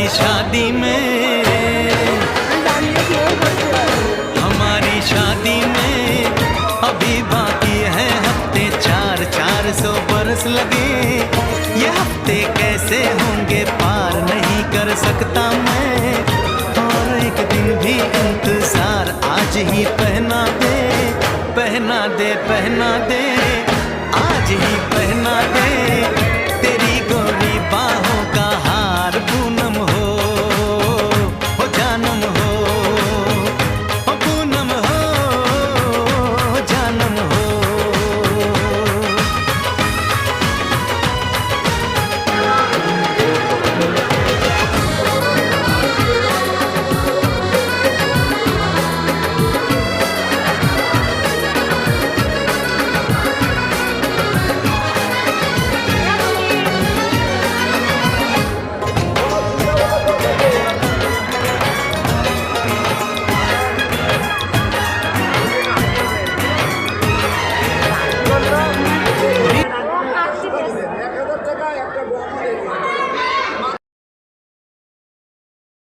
हमारी शादी में, हमारी शादी में अभी बाकी है हफ्ते 400 बरस लगे। ये हफ्ते कैसे होंगे पार नहीं कर सकता